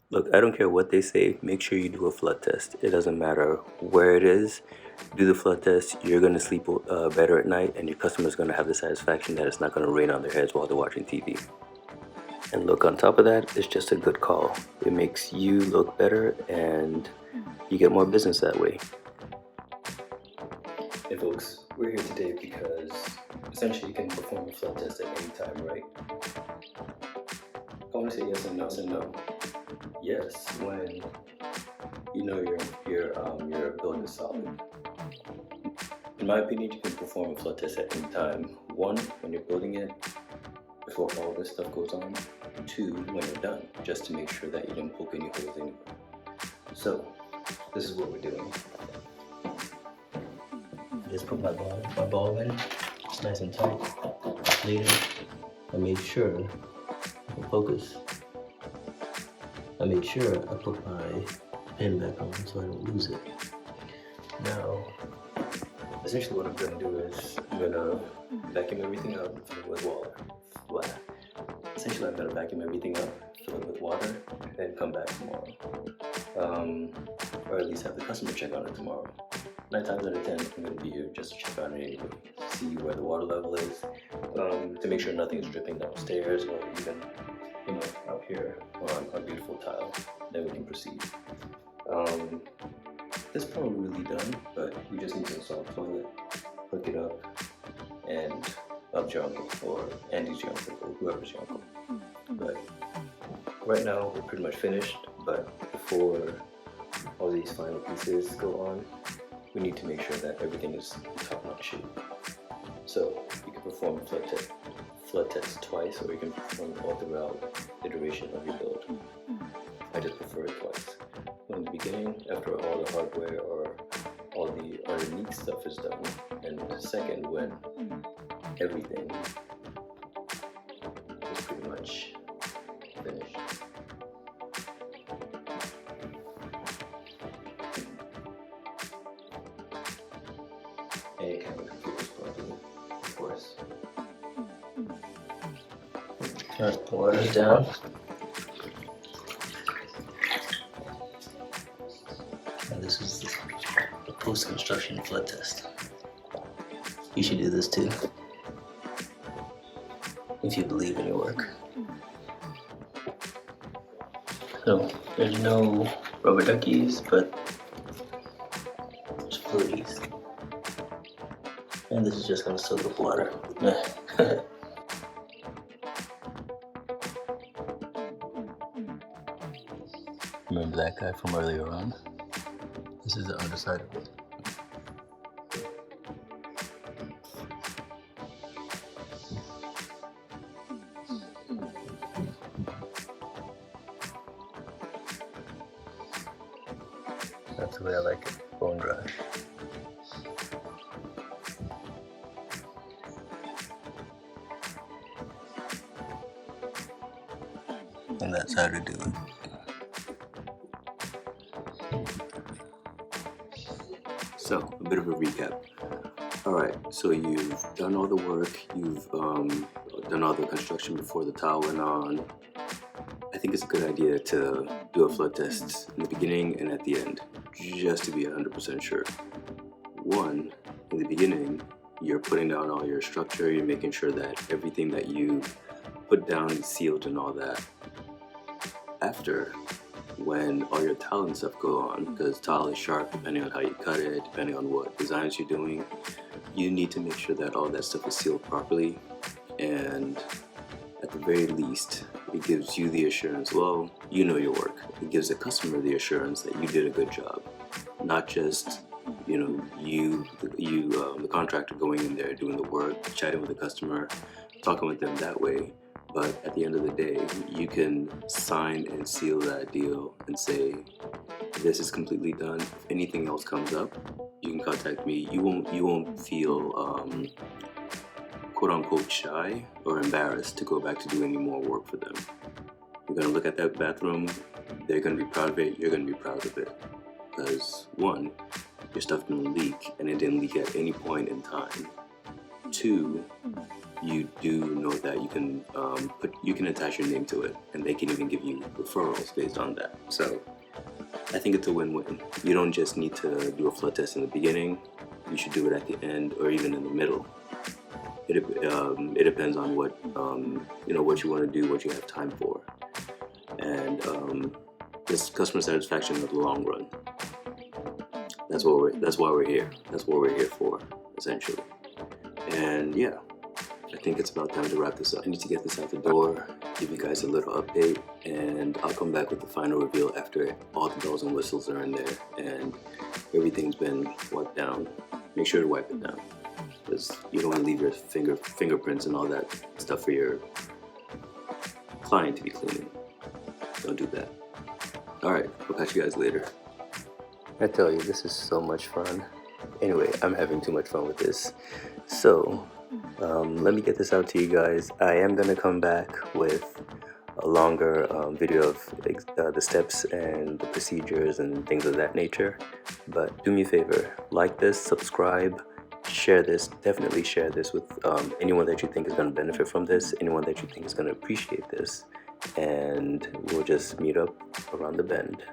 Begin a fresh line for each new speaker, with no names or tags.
Look, I don't care what they say, make sure you do a flood test. It doesn't matter where it is. Do the flood test, you're going to sleep better at night, and your customer's going to have the satisfaction that it's not going to rain on their heads while they're watching TV. And look, on top of that, it's just a good call. It makes you look better, and you get more business that way. Hey folks, we're here today because essentially you can perform a flood test at any time, right? I want to say yes and no. Yes, when you know your building is solid. In my opinion, you can perform a flood test at any time. One, when you're building it, before all this stuff goes on. Two, when you're done, just to make sure that you didn't poke any holes anywhere. So, this is what we're doing. Just put my ball in. It's nice and tight. Later, I made sure focus. I made sure I put my pen back on so I don't lose it. Now, essentially what I'm going to do is I'm going to vacuum everything up with water. Essentially I'm going to vacuum everything up, fill it with water, and then come back tomorrow. Or at least have the customer check on it tomorrow. 9 times out of 10, I'm going to be here just to check on it anyway, see where the water level is, to make sure nothing is dripping downstairs or even, out here on our beautiful tile. Then we can proceed. This is probably really done, but we just need to install a toilet, hook it up, and up your uncle, or Andy's your uncle, or whoever's your uncle. But right now we're pretty much finished, but before all these final pieces go on, we need to make sure that everything is top-notch shape. So you can perform a flood test twice, or you can perform it all throughout the duration of your build. I just prefer it twice. In the beginning, after all the hardware or all the underneath stuff is done, and second, when everything is pretty much finished. And you can complete this properly, of course. Alright, the water's down. And this is the post-construction flood test. You should do this too, if you believe in your work. So, there's no rubber duckies, but there's floaties. And this is just gonna soak up water. Remember that guy from earlier on? This is the underside of it. That's the way I like it, bone dry. And that's how to do it. So, a bit of a recap. Alright, so you've done all the work, you've done all the construction before the tile went on. I think it's a good idea to do a flood test in the beginning and at the end, just to be 100% sure. One, in the beginning, you're putting down all your structure, you're making sure that everything that you put down is sealed and all that. After, when all your tile and stuff go on, because tile is sharp depending on how you cut it, depending on what designs you're doing, you need to make sure that all that stuff is sealed properly, and at the very least, it gives you the assurance, well, you know your work. It gives the customer the assurance that you did a good job, not just the contractor going in there doing the work, chatting with the customer, talking with them that way. But at the end of the day, you can sign and seal that deal and say, this is completely done. If anything else comes up, you can contact me. You won't feel quote unquote shy or embarrassed to go back to do any more work for them. You're gonna look at that bathroom, they're gonna be proud of it, you're gonna be proud of it. Because one, your stuff didn't leak, and it didn't leak at any point in time. Two, you do know that you can attach your name to it, and they can even give you referrals based on that. So I think it's a win-win. You don't just need to do a flood test in the beginning. You should do it at the end or even in the middle. It depends on what what you want to do, what you have time for, and just customer satisfaction in the long run. That's why we're here. That's what we're here for, essentially. And yeah, I think it's about time to wrap this up. I need to get this out the door, give you guys a little update, and I'll come back with the final reveal after all the bells and whistles are in there and everything's been wiped down. Make sure to wipe it down, because you don't want to leave your fingerprints and all that stuff for your client to be cleaning. Don't do that. Alright, I'll catch you guys later. I tell you, this is so much fun. Anyway, I'm having too much fun with this. So, let me get this out to you guys. I am going to come back with a longer video of the steps and the procedures and things of that nature. But do me a favor, like this, subscribe, share this, definitely share this with anyone that you think is going to benefit from this, anyone that you think is going to appreciate this, and we'll just meet up around the bend.